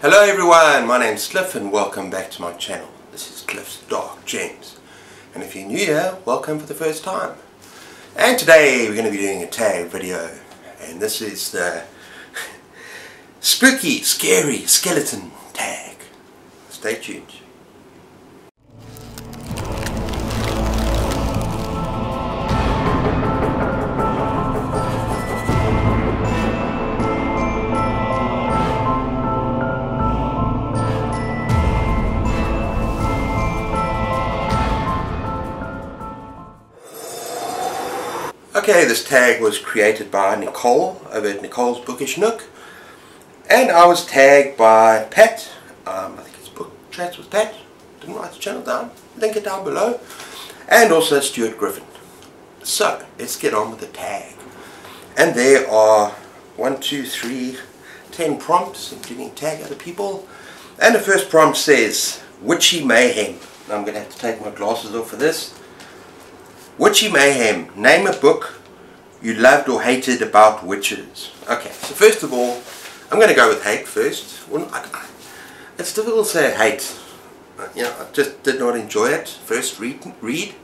Hello everyone, my name's Cliff and welcome back to my channel. This is Cliff's Dark Gems. And if you're new here, welcome for the first time. And today we're going to be doing a tag video. And this is the spooky, scary skeleton tag. Stay tuned. Okay, this tag was created by Nicole over at Nicole's Bookish Nook, and I was tagged by Pat. I think it's Book Chats with Pat. Didn't write the channel down. Link it down below, and also Stuart Griffin. So let's get on with the tag. And there are 10 prompts, including tag other people. And the first prompt says Witchy Mayhem. Now I'm going to have to take my glasses off for this. Witchy Mayhem. Name a book you loved or hated about witches. Okay, so first of all, I'm going to go with hate first. Well, it's difficult to say hate. I just did not enjoy it. First read.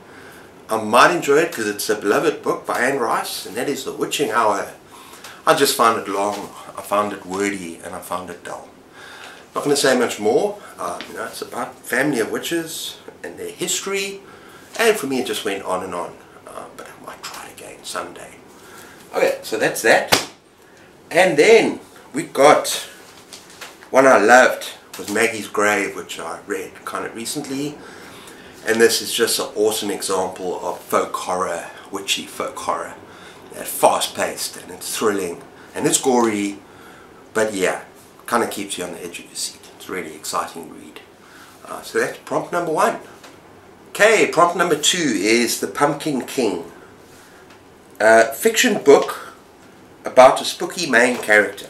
I might enjoy it because it's a beloved book by Anne Rice, and that is The Witching Hour. I just found it long, I found it wordy, and I found it dull. Not going to say much more. It's about family of witches and their history. And for me it just went on and on, but I might try it again someday. Okay, so that's that. And then we got one I loved, was Maggie's Grave, which I read kind of recently. And this is just an awesome example of folk horror, witchy folk horror. It's fast paced and it's thrilling and it's gory, but yeah, kind of keeps you on the edge of your seat. It's a really exciting read. So that's prompt number 1. Okay, prompt number 2 is The Pumpkin King. A fiction book about a spooky main character.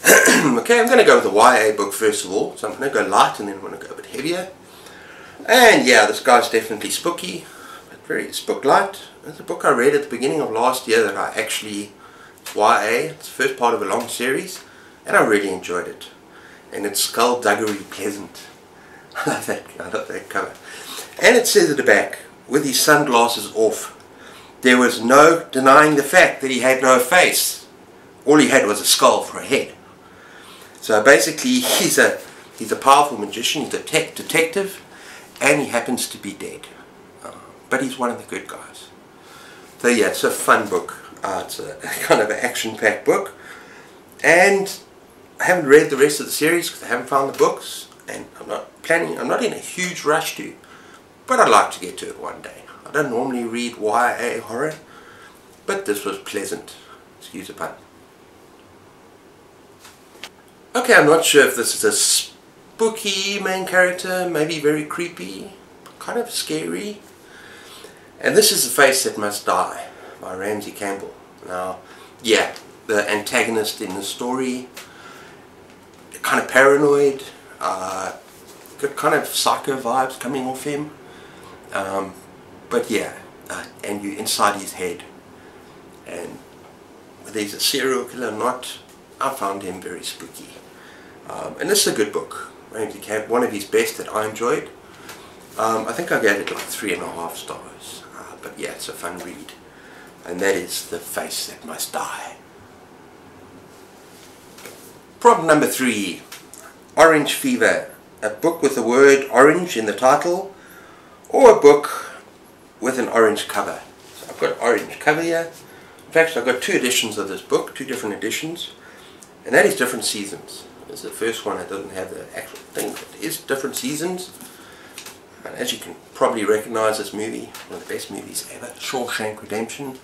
Okay, I'm going to go with the YA book first of all. So I'm going to go light and then I'm going to go a bit heavier. And yeah, this guy's definitely spooky, but very spook light. It's a book I read at the beginning of last year that I actually, it's YA, it's the first part of a long series, and I really enjoyed it. And it's skullduggery pleasant. I love that cover. And it says at the back, with his sunglasses off, there was no denying the fact that he had no face. All he had was a skull for a head. So basically he's a powerful magician, he's a detective, and he happens to be dead. But he's one of the good guys. So yeah, it's a fun book. It's a kind of an action-packed book. And I haven't read the rest of the series because I haven't found the books. And I'm not in a huge rush to. But I'd like to get to it one day. I don't normally read YA horror, but this was pleasant. Excuse the pun. Okay, I'm not sure if this is a spooky main character, maybe very creepy, kind of scary. And this is The Face That Must Die by Ramsey Campbell. Now, yeah, the antagonist in the story, kind of paranoid, got kind of psycho vibes coming off him. But yeah, and you're inside his head, and whether he's a serial killer or not, I found him very spooky. And this is a good book. Ramsey Campbell, one of his best that I enjoyed. I think I gave it like 3.5 stars. But yeah, it's a fun read. And that is The Face That Must Die. Problem number 3, Orange Fever. A book with the word orange in the title, or a book with an orange cover. So I've got orange cover here. In fact, I've got 2 editions of this book, 2 different editions, and that is different seasons. This is the first one that doesn't have the actual thing, but it is different seasons. And as you can probably recognize, this movie, one of the best movies ever, Shawshank Redemption,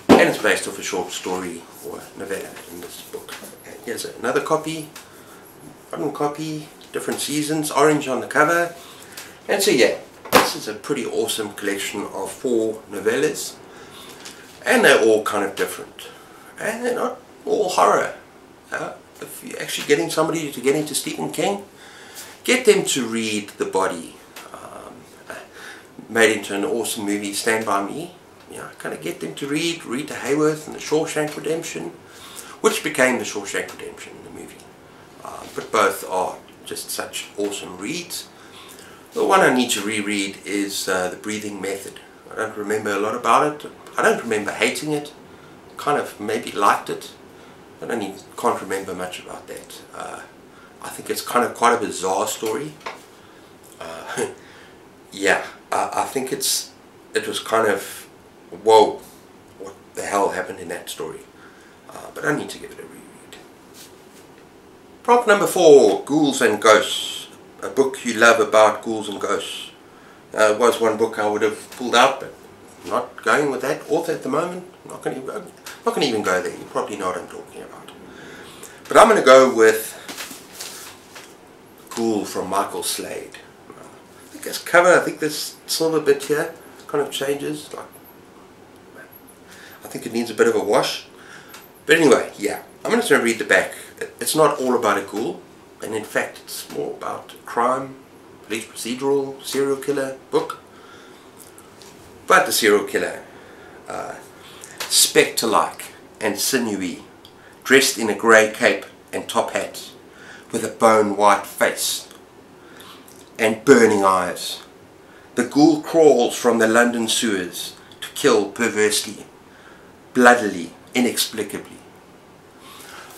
and it's based off a short story or novella in this book. And here's another copy, one copy, different seasons, orange on the cover. And so yeah, this is a pretty awesome collection of 4 novellas, and they're all kind of different, and they're not all horror. If you're actually getting somebody to get into Stephen King, get them to read The Body, made into an awesome movie, Stand By Me. Kind of get them to read Rita Hayworth and The Shawshank Redemption, which became The Shawshank Redemption, the movie. but both are just such awesome reads. The one I need to reread is The Breathing Method. I don't remember a lot about it. I don't remember hating it. Kind of maybe liked it. I can't remember much about that. I think it's kind of quite a bizarre story. Yeah, I think it was kind of, whoa, what the hell happened in that story? But I need to give it a reread. Prompt number 4, Ghouls and Ghosts. A book you love about ghouls and ghosts. It was one book I would have pulled out, but I'm not going with that author at the moment. I'm not going to even go there. You probably know what I'm talking about. But I'm going to go with Ghoul from Michael Slade. I think this cover, I think this silver bit here kind of changes. I think it needs a bit of a wash. But anyway, yeah, I'm going to read the back. It's not all about a ghoul, and in fact it's more about crime, police procedural, serial killer book. But the serial killer, spectre-like and sinewy, dressed in a grey cape and top hat, with a bone-white face and burning eyes. The ghoul crawls from the London sewers to kill perversely, bloodily, inexplicably.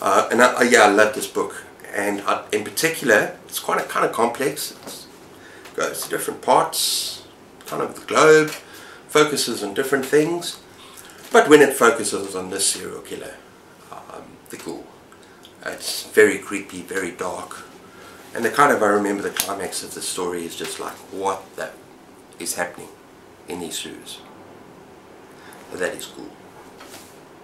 Yeah, I love this book, and in particular, it's kind of complex. It goes to different parts, kind of the globe, focuses on different things, but when it focuses on this serial killer, the ghoul, it's very creepy, very dark, and I remember the climax of the story is just like, what the is happening in these sewers? So that is cool.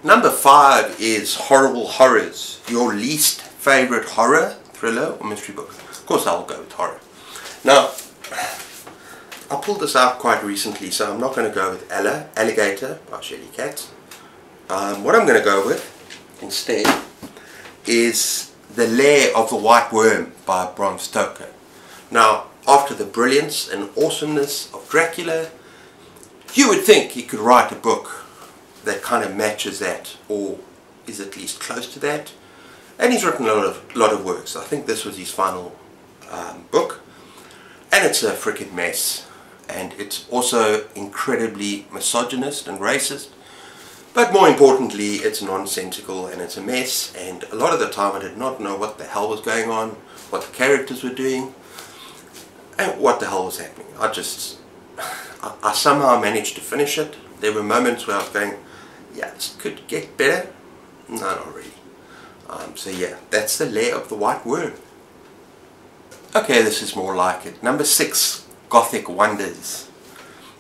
Number 5 is Horrible Horrors, your least favorite horror, thriller or mystery book. Of course I'll go with horror. Now, I pulled this out quite recently, so I'm not going to go with Alligator by Shelley Katz. What I'm going to go with instead is The Lair of the White Worm by Bram Stoker. Now, after the brilliance and awesomeness of Dracula, you would think he could write a book that kind of matches that, or is at least close to that. And he's written a lot of works. I think this was his final book, and it's a freaking mess. And it's also incredibly misogynist and racist. But more importantly, it's nonsensical and it's a mess, and a lot of the time I did not know what the hell was going on, what the characters were doing, and what the hell was happening. I somehow managed to finish it. There were moments where I was going, yeah, this could get better. No, not really. So yeah, that's The Lair of the White Worm. Okay, this is more like it. Number 6, Gothic Wonders.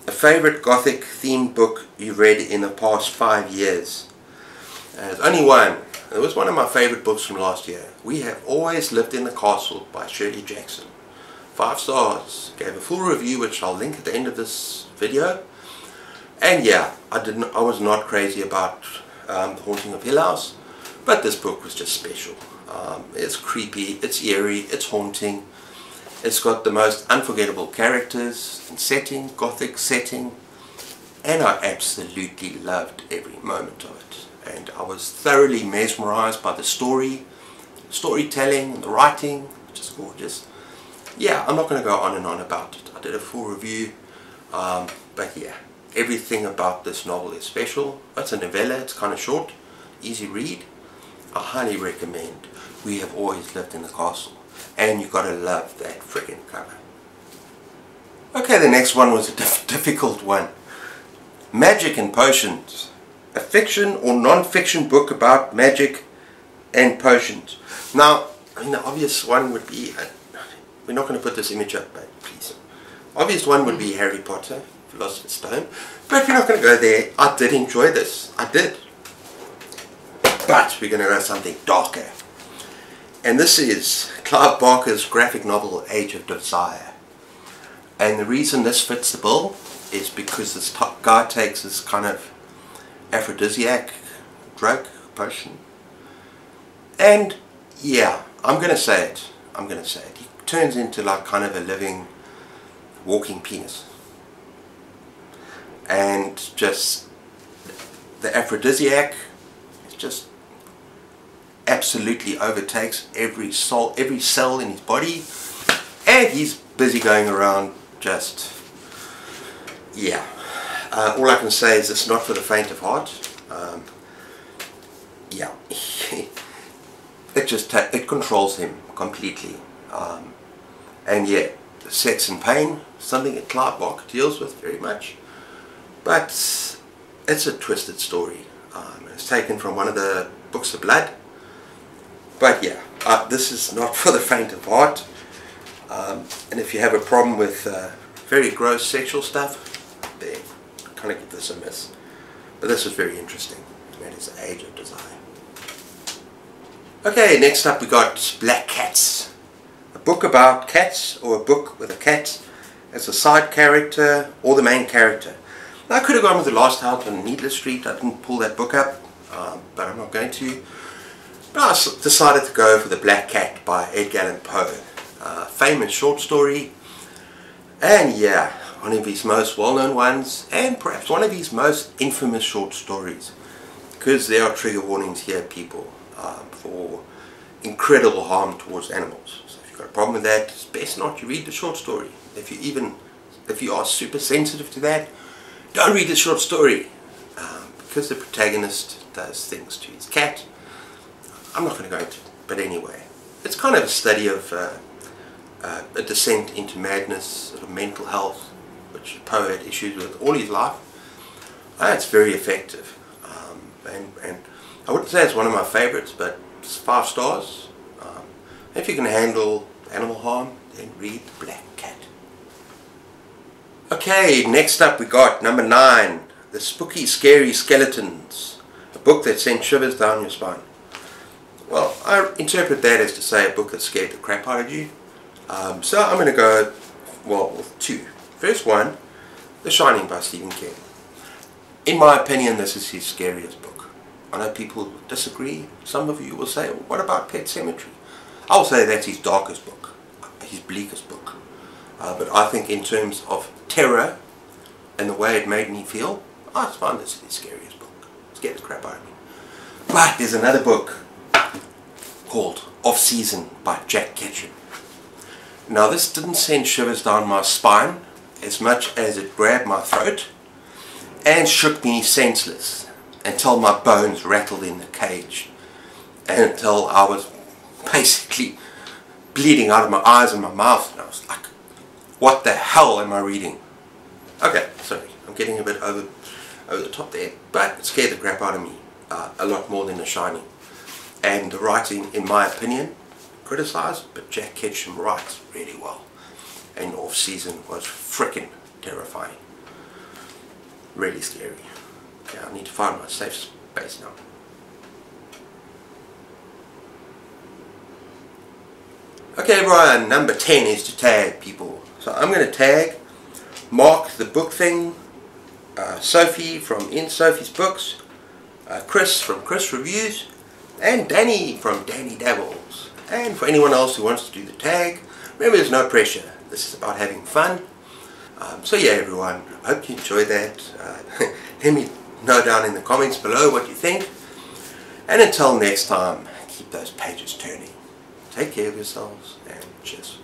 A favourite Gothic themed book you read in the past 5 years? There's only one. It was one of my favourite books from last year. We Have Always Lived in the Castle by Shirley Jackson. 5 stars. Gave a full review, which I'll link at the end of this video. And yeah, I was not crazy about The Haunting of Hill House, but this book was just special. It's creepy, it's eerie, it's haunting. It's got the most unforgettable characters and setting, Gothic setting, and I absolutely loved every moment of it. And I was thoroughly mesmerized by the storytelling and the writing, just gorgeous. Yeah, I'm not going to go on and on about it. I did a full review, but yeah, everything about this novel is special. It's a novella, it's kind of short, easy read. I highly recommend We Have Always Lived in the Castle. And you gotta love that friggin' cover. Okay, the next one was a difficult one. Magic and Potions. A fiction or non-fiction book about magic and potions. Now, I mean, the obvious one would be, we're not going to put this image up, but please. Obvious one would be Harry Potter, Philosopher's Stone. But if you're not going to go there, I did enjoy this. I did. But we're going to go something darker. And this is Clive Barker's graphic novel, Age of Desire. And the reason this fits the bill is because this guy takes this kind of aphrodisiac drug, potion. And yeah, I'm going to say it. He turns into like kind of a living, walking penis. And just the aphrodisiac is just absolutely overtakes every cell in his body, and he's busy going around just, yeah. All I can say is it's not for the faint of heart. Yeah, it controls him completely. And yeah, sex and pain, something that Clive Barker deals with very much, but it's a twisted story. It's taken from one of the books of blood, but yeah, this is not for the faint of heart. And if you have a problem with very gross sexual stuff, then kind of give this a miss. But this was very interesting, and that is The Age of Desire. Okay, next up we got Black Cats. A book about cats, or a book with a cat as a side character or the main character. Now, I could have gone with The Last House on Needless Street. I didn't pull that book up, but I'm not going to. But I decided to go for The Black Cat by Edgar Allan Poe. Famous short story, and yeah, one of his most well-known ones, and perhaps one of his most infamous short stories, because there are trigger warnings here, people, for incredible harm towards animals. So if you've got a problem with that, it's best not to read the short story. If you are super sensitive to that, don't read the short story, because the protagonist does things to his cat. I'm not going to go into it, but anyway, it's kind of a study of a descent into madness, sort of mental health, which Poe had issues with all his life. It's very effective, and I wouldn't say it's one of my favorites, but it's 5 stars. If you can handle animal harm, then read The Black Cat. Okay, next up we got number 9, The Spooky Scary Skeletons, a book that sent shivers down your spine. Well, I interpret that as to say a book that scared the crap out of you. So I'm going to go, well, with 2. First one, The Shining by Stephen King. In my opinion, this is his scariest book. I know people disagree. Some of you will say, well, what about Pet Sematary? I'll say that's his darkest book, his bleakest book. But I think in terms of terror and the way it made me feel, I find this his scariest book. It scared the crap out of me. But there's another book called Off Season by Jack Ketchum. Now, this didn't send shivers down my spine as much as it grabbed my throat and shook me senseless until my bones rattled in the cage, and until I was basically bleeding out of my eyes and my mouth, and I was like, what the hell am I reading? Okay, sorry, I'm getting a bit over the top there, but it scared the crap out of me a lot more than The Shining. And the writing, in my opinion, criticised, but Jack Ketchum writes really well, and Off Season was frickin' terrifying, really scary. Okay, I need to find my safe space now. Okay, Brian, number 10 is to tag people. So I'm going to tag Mark the Book Thing, Sophie from In Sophie's Books, Chris from Chris Reviews, and Danny from Danny Dabbles. And for anyone else who wants to do the tag, remember, there's no pressure. This is about having fun. So yeah, everyone, I hope you enjoyed that. Let me know down in the comments below what you think. And until next time, keep those pages turning. Take care of yourselves, and cheers.